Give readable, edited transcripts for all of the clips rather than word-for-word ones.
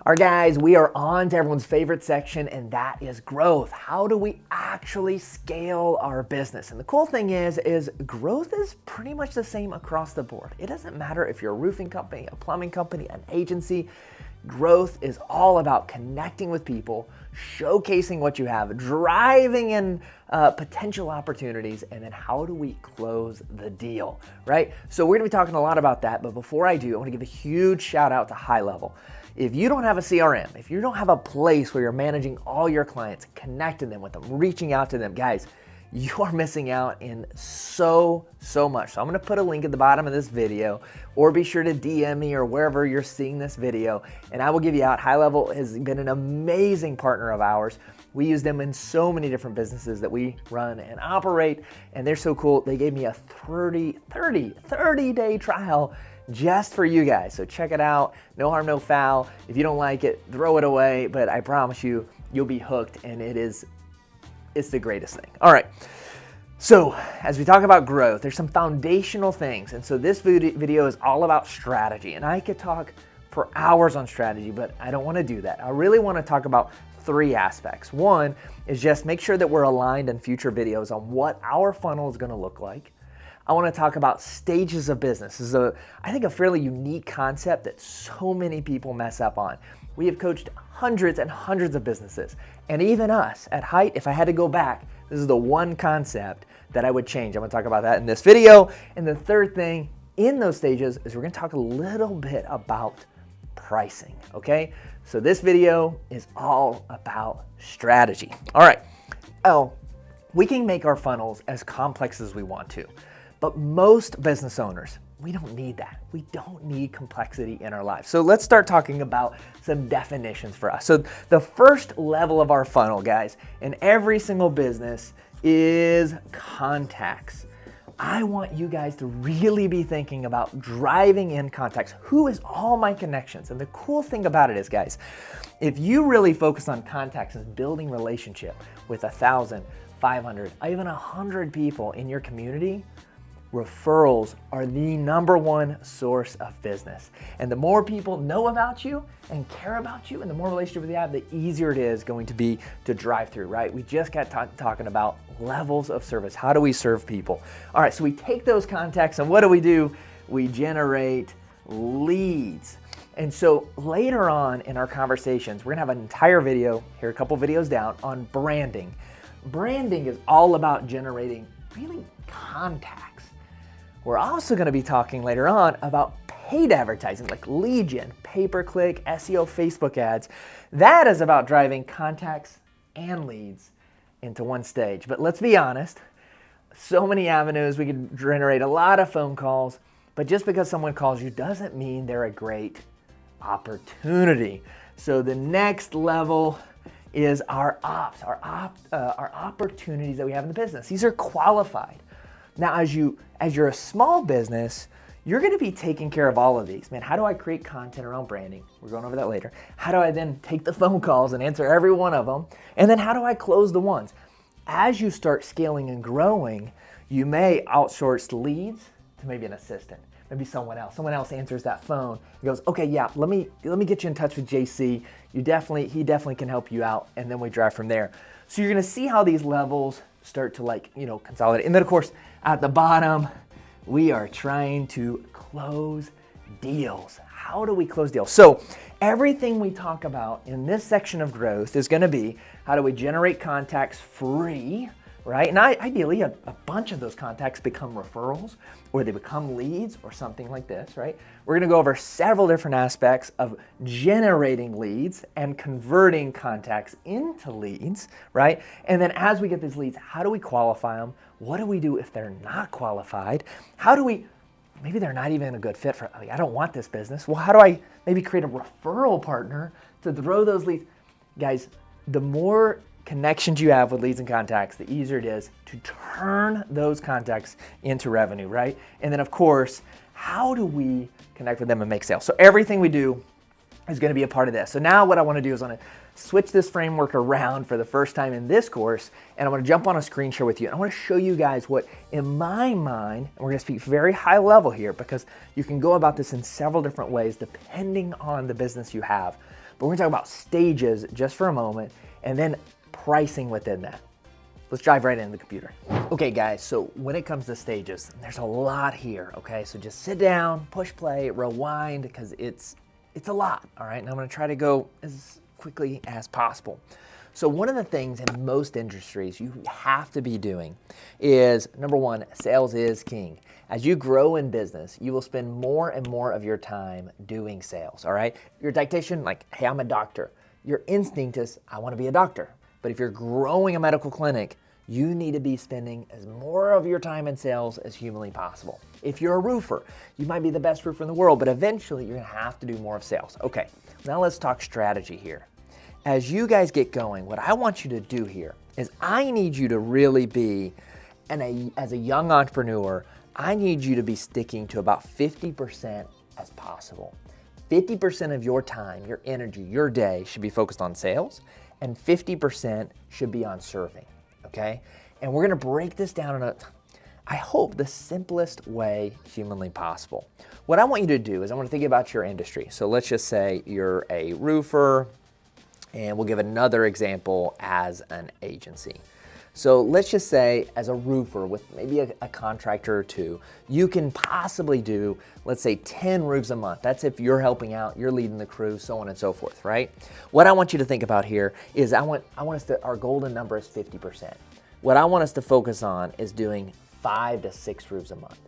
All right, guys, we are on to everyone's favorite section, and that is growth. How do we actually scale our business? And the cool thing is growth is pretty much the same across the board. It doesn't matter if you're a roofing company, a plumbing company, an agency. Growth is all about connecting with people, showcasing what you have, driving in potential opportunities, and then how do we close the deal, right? So we're gonna be talking a lot about that, but before I do, I wanna give a huge shout out to High Level. If you don't have a CRM, if you don't have a place where you're managing all your clients, connecting them with them, reaching out to them, guys, you are missing out in so much. So I'm gonna put a link at the bottom of this video, or be sure to DM me or wherever you're seeing this video, and I will give you out. High Level has been an amazing partner of ours. We use them in so many different businesses that we run and operate, and they're so cool. They gave me a 30-day trial just for you guys. So check it out. No harm, no foul. If you don't like it, throw it away, but I promise you, you'll be hooked, and it's the greatest thing. All right. So as we talk about growth, there's some foundational things. And so this video is all about strategy, and I could talk for hours on strategy, but I don't want to do that. I really want to talk about three aspects. One is just make sure that we're aligned in future videos on what our funnel is going to look like. I want to talk about stages of business. This is I think a fairly unique concept that so many people mess up on. We have coached hundreds and hundreds of businesses, and even us at Height, if I had to go back, this is the one concept that I would change. I'm going to talk about that in this video. And the third thing in those stages is we're going to talk a little bit about pricing, okay? So this video is all about strategy. All right. Oh, we can make our funnels as complex as we want to. But most business owners, we don't need that. We don't need complexity in our lives. So let's start talking about some definitions for us. So the first level of our funnel, guys, in every single business is contacts. I want you guys to really be thinking about driving in contacts. Who is all my connections? And the cool thing about it is, guys, if you really focus on contacts and building relationship with 1,000, 500, even 100 people in your community, referrals are the number one source of business. And the more people know about you and care about you and the more relationship you have, the easier it is going to be to drive through, right? We just got talking about levels of service. How do we serve people? All right, so we take those contacts and what do? We generate leads. And so later on in our conversations, we're gonna have an entire video, here a couple videos down, on branding. Branding is all about generating really contacts. We're also going to be talking later on about paid advertising like lead gen, pay-per-click, SEO, Facebook ads. That is about driving contacts and leads into one stage. But let's be honest, so many avenues, we can generate a lot of phone calls, but just because someone calls you doesn't mean they're a great opportunity. So the next level is our ops, our opportunities that we have in the business. These are qualified. Now, as you're a small business, you're going to be taking care of all of these. Man, how do I create content around branding? We're going over that later. How do I then take the phone calls and answer every one of them? And then how do I close the ones? As you start scaling and growing, you may outsource leads to maybe an assistant, maybe someone else. Someone else answers that phone and goes, okay, yeah, let me get you in touch with JC. He definitely can help you out. And then we drive from there. So you're going to see how these levels start to consolidate. And then of course, at the bottom, we are trying to close deals. How do we close deals? So everything we talk about in this section of growth is going to be how do we generate contacts free, right? And ideally, a bunch of those contacts become referrals or they become leads or something like this, right? We're going to go over several different aspects of generating leads and converting contacts into leads, right? And then as we get these leads, how do we qualify them? What do we do if they're not qualified? Maybe they're not even a good fit for, I don't want this business. Well, how do I maybe create a referral partner to throw those leads? Guys, the more connections you have with leads and contacts, the easier it is to turn those contacts into revenue, right? And then of course, how do we connect with them and make sales? So everything we do is going to be a part of this. So now what I want to do is I want to switch this framework around for the first time in this course, and I want to jump on a screen share with you. And I want to show you guys what, in my mind, and we're going to speak very high level here because you can go about this in several different ways depending on the business you have. But we're gonna talk about stages just for a moment and then pricing within that. Let's dive right into the computer. Okay guys, so when it comes to stages, there's a lot here, okay? So just sit down, push play, rewind, because it's a lot, all right? And I'm gonna try to go as quickly as possible. So one of the things in most industries you have to be doing is, number one, sales is king. As you grow in business, you will spend more and more of your time doing sales, all right? You're a dietitian, like, hey, I'm a doctor. Your instinct is, I wanna be a doctor. But if you're growing a medical clinic, you need to be spending as more of your time in sales as humanly possible. If you're a roofer, you might be the best roofer in the world, but eventually you're gonna have to do more of sales. Okay, now let's talk strategy here. As you guys get going, what I want you to do here is I need you to really be, as a young entrepreneur, I need you to be sticking to about 50% as possible. 50% of your time, your energy, your day should be focused on sales, and 50% should be on serving, okay? And we're gonna break this down in I hope, the simplest way humanly possible. What I want you to do is I want to think about your industry. So let's just say you're a roofer, and we'll give another example as an agency. So let's just say as a roofer with maybe a contractor or two, you can possibly do, let's say 10 roofs a month. That's if you're helping out, you're leading the crew, so on and so forth, right? What I want you to think about here is our golden number is 50%. What I want us to focus on is doing 5 to 6 roofs a month.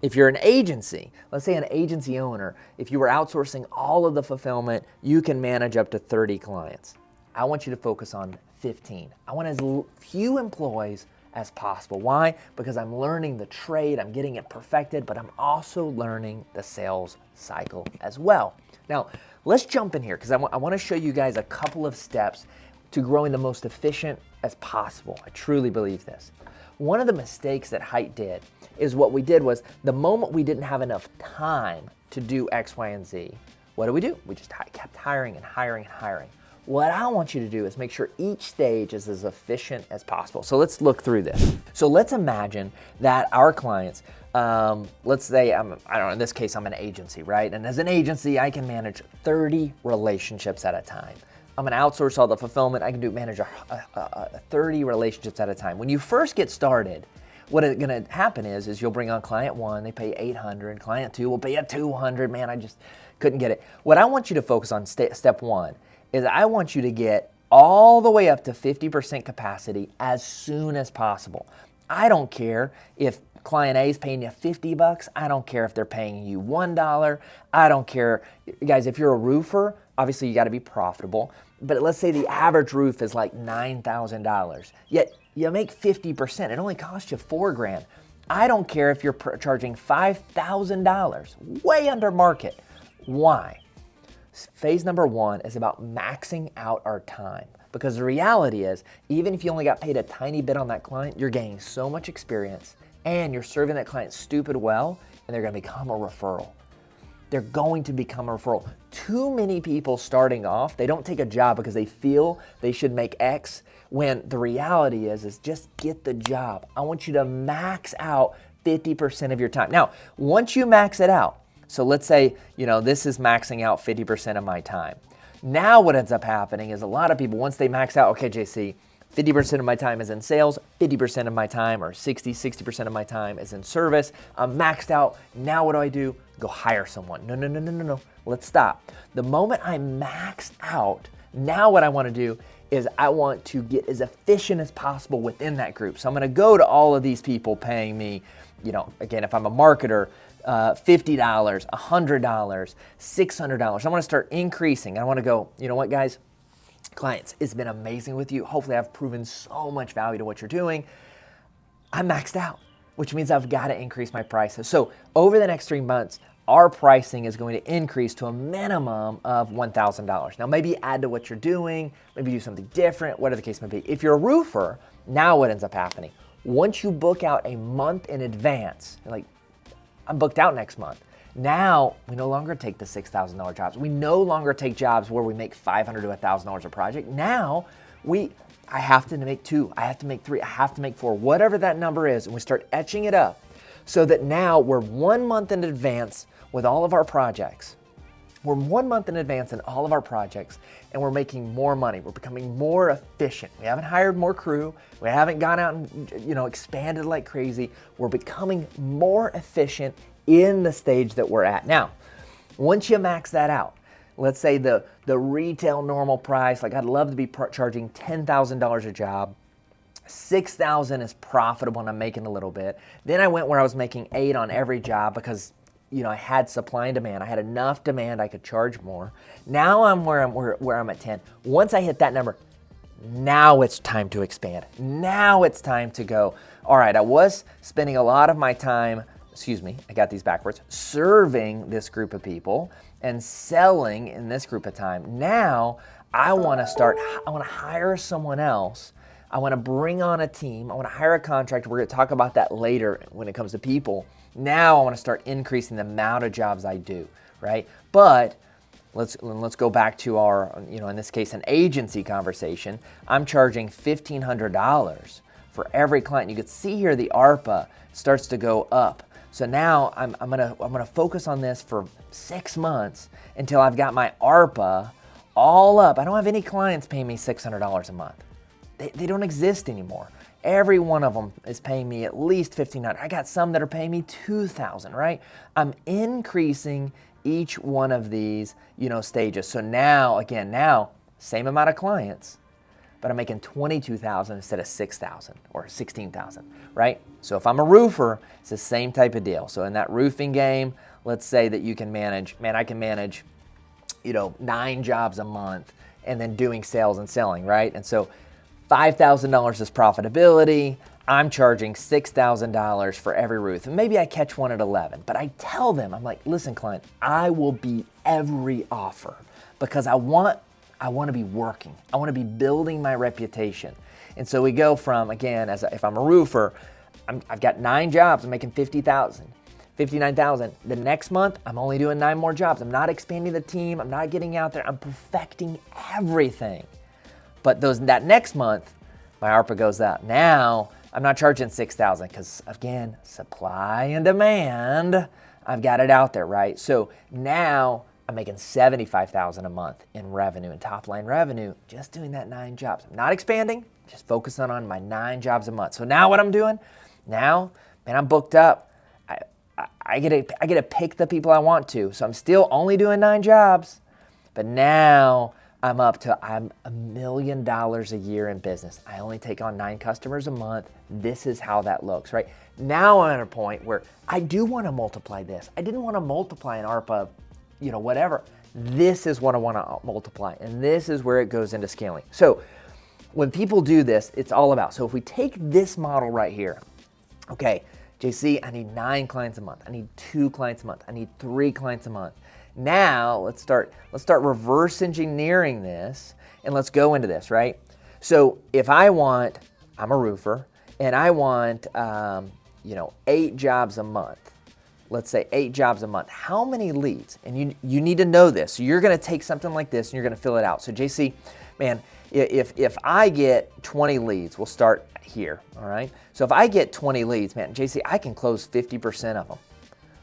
If you're an agency, let's say an agency owner, if you were outsourcing all of the fulfillment, you can manage up to 30 clients. I want you to focus on 15. I want as few employees as possible. Why? Because I'm learning the trade, I'm getting it perfected, but I'm also learning the sales cycle as well. Now, let's jump in here because I want to show you guys a couple of steps to growing the most efficient as possible. I truly believe this. One of the mistakes that Hite did is what we did was the moment we didn't have enough time to do X, Y, and Z, what do? We just kept hiring and hiring and hiring. What I want you to do is make sure each stage is as efficient as possible. So let's look through this. So let's imagine that our clients, let's say, I don't know, in this case, I'm an agency, right? And as an agency, I can manage 30 relationships at a time. I'm gonna outsource all the fulfillment. I can manage 30 relationships at a time. When you first get started, what is gonna happen is you'll bring on client 1, they pay $800, client 2 will pay you $200. Man, I just couldn't get it. What I want you to focus on, step 1, is I want you to get all the way up to 50% capacity as soon as possible. I don't care if client A is paying you $50. I don't care if they're paying you $1. I don't care. Guys, if you're a roofer, obviously you gotta be profitable, but let's say the average roof is like $9,000, yet you make 50%. It only costs you $4,000. I don't care if you're charging $5,000, way under market. Why? Phase number 1 is about maxing out our time, because the reality is, even if you only got paid a tiny bit on that client, you're gaining so much experience and you're serving that client stupid well, and they're gonna become a referral. They're going to become a referral. Too many people starting off, they don't take a job because they feel they should make X, when the reality is just get the job. I want you to max out 50% of your time. Now, once you max it out, so let's say, this is maxing out 50% of my time. Now what ends up happening is a lot of people, once they max out, okay, JC, 50% of my time is in sales, 50% of my time, or 60% of my time is in service. I'm maxed out. Now what do? Go hire someone. No. Let's stop. The moment I max out, now what I want to do is I want to get as efficient as possible within that group. So I'm going to go to all of these people paying me, again, if I'm a marketer, $50, $100, $600. I want to start increasing. I want to go, you know what, guys? Clients, it's been amazing with you. Hopefully I've proven so much value to what you're doing. I'm maxed out, which means I've got to increase my prices. So over the next 3 months, our pricing is going to increase to a minimum of $1,000. Now maybe add to what you're doing, maybe do something different, whatever the case may be. If you're a roofer, now what ends up happening? Once you book out a month in advance, you're like, I'm booked out next month. Now, we no longer take the $6,000 jobs. We no longer take jobs where we make $500 to $1,000 a project. Now, I have to make 2, I have to make 3, I have to make 4, whatever that number is, and we start etching it up so that now we're 1 month in advance with all of our projects. We're 1 month in advance in all of our projects, and we're making more money. We're becoming more efficient. We haven't hired more crew. We haven't gone out and expanded like crazy. We're becoming more efficient in the stage that we're at now. Once you max that out, let's say the retail normal price, like I'd love to be charging $10,000 a job. $6,000 is profitable and I'm making a little bit. Then I went where I was making $8,000 on every job because I had supply and demand. I had enough demand I could charge more. Now I'm where I'm at 10. Once I hit that number, now it's time to expand. Now it's time to go, all right, I was spending a lot of my time, I got these backwards, serving this group of people and selling in this group of time. Now I want to hire someone else. I want to bring on a team. I want to hire a contractor. We're going to talk about that later when it comes to people. Now I want to start increasing the amount of jobs I do, right? But let's go back to our, in this case, an agency conversation. I'm charging $1,500 for every client. You can see here the ARPA starts to go up. So now I'm gonna focus on this for 6 months until I've got my ARPA all up. I don't have any clients paying me $600 a month. They don't exist anymore. Every one of them is paying me at least $1,500. I got some that are paying me $2,000, right? I'm increasing each one of these, stages. So now, same amount of clients, but I'm making $22,000 instead of $6,000 or $16,000, right? So if I'm a roofer, it's the same type of deal. So in that roofing game, let's say that you can manage, I can manage, 9 jobs a month and then doing sales and selling, right? And so $5,000 is profitability. I'm charging $6,000 for every roof. And maybe I catch one at 11, but I tell them, I'm like, listen, client, I will beat every offer because I want to be working. I want to be building my reputation. And so we go from, again, if I'm a roofer, I've got 9 jobs, I'm making $50,000, $59,000. The next month, I'm only doing 9 more jobs. I'm not expanding the team. I'm not getting out there. I'm perfecting everything. But that next month, my ARPA goes up. Now, I'm not charging $6,000 because, again, supply and demand, I've got it out there, right? So now I'm making $75,000 a month in revenue and top line revenue just doing that 9 jobs. I'm not expanding, just focusing on my 9 jobs a month. So now what I'm doing, I'm booked up. I get to pick the people I want to. So I'm still only doing 9 jobs, but now I'm $1 million a year in business. I only take on 9 customers a month. This is how that looks, right? Now I'm at a point where I do want to multiply this. I didn't want to multiply an ARPA, whatever. This is what I want to multiply, and this is where it goes into scaling. So when people do this, it's all about. So if we take this model right here, okay, JC, I need 9 clients a month. I need 2 clients a month. I need 3 clients a month. Now let's start reverse engineering this and let's go into this, right? So if I'm a roofer and I want 8 jobs a month, let's say 8 jobs a month, how many leads? And you need to know this. So you're gonna take something like this and you're gonna fill it out. So JC, man, if I get 20 leads, we'll start here, all right? So if I get 20 leads, man, JC, I can close 50% of them.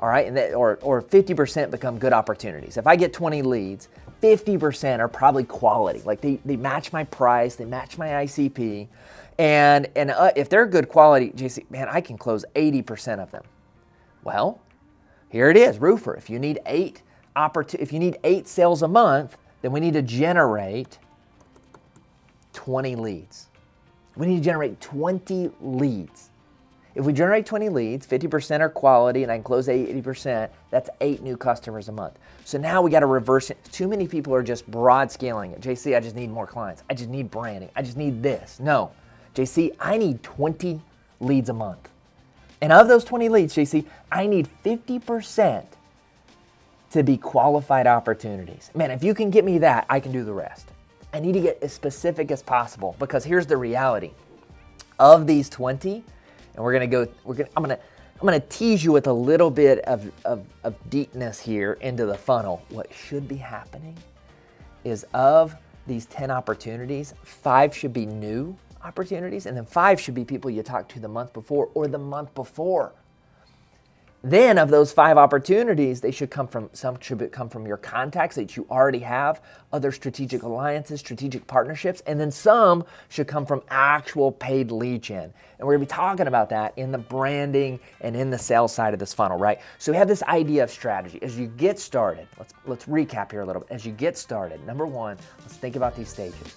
All right, or 50% become good opportunities. If I get 20 leads, 50% are probably quality. Like they match my price, they match my ICP, and if they're good quality, JC, man, I can close 80% of them. Well, here it is, roofer. If you need 8 sales a month, then we need to generate 20 leads. We need to generate 20 leads. If we generate 20 leads, 50% are quality, and I can close 80%, that's 8 new customers a month. So now we got to reverse it. Too many people are just broad scaling it. JC, I just need more clients. I just need branding. I just need this. No, JC, I need 20 leads a month. And of those 20 leads, JC, I need 50% to be qualified opportunities. Man, if you can get me that, I can do the rest. I need to get as specific as possible because here's the reality. Of these 20, and I'm gonna tease you with a little bit of deepness here into the funnel. What should be happening is of these 10 opportunities, 5 should be new opportunities, and then 5 should be people you talked to the month before or the month before. Then of those 5 opportunities, some should come from your contacts that you already have, other strategic alliances, strategic partnerships, and then some should come from actual paid lead gen. And we're gonna be talking about that in the branding and in the sales side of this funnel, right? So we have this idea of strategy. As you get started, let's recap here a little bit. As you get started, number 1, let's think about these stages.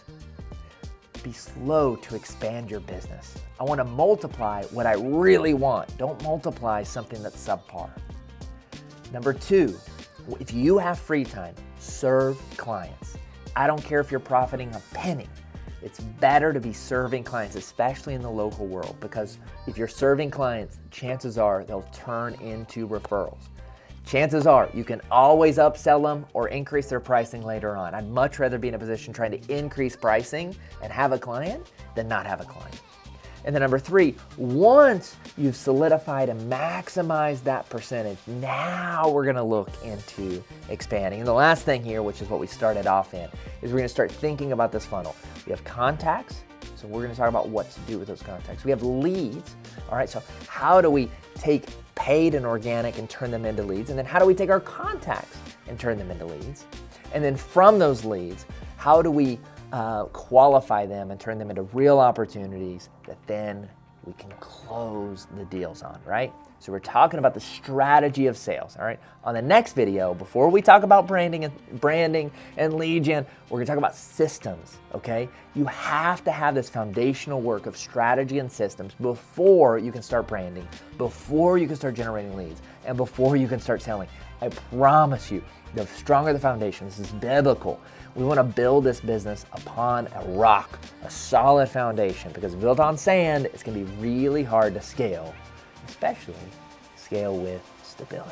Be slow to expand your business. I want to multiply what I really want. Don't multiply something that's subpar. Number 2, if you have free time, serve clients. I don't care if you're profiting a penny. It's better to be serving clients, especially in the local world, because if you're serving clients, chances are they'll turn into referrals. Chances are you can always upsell them or increase their pricing later on. I'd much rather be in a position trying to increase pricing and have a client than not have a client. And then number 3, once you've solidified and maximized that percentage, now we're gonna look into expanding. And the last thing here, which is what we started off in, is we're gonna start thinking about this funnel. We have contacts, so we're gonna talk about what to do with those contacts. We have leads, all right, so how do we take paid and organic and turn them into leads? And then how do we take our contacts and turn them into leads? And then from those leads, how do we qualify them and turn them into real opportunities that then we can close the deals on, right? So we're talking about the strategy of sales, all right? On the next video, before we talk about branding and lead gen, we're gonna talk about systems, okay? You have to have this foundational work of strategy and systems before you can start branding, before you can start generating leads, and before you can start selling. I promise you, the stronger the foundation, this is biblical. We wanna build this business upon a rock, a solid foundation, because built on sand, it's gonna be really hard to scale, especially scale with stability.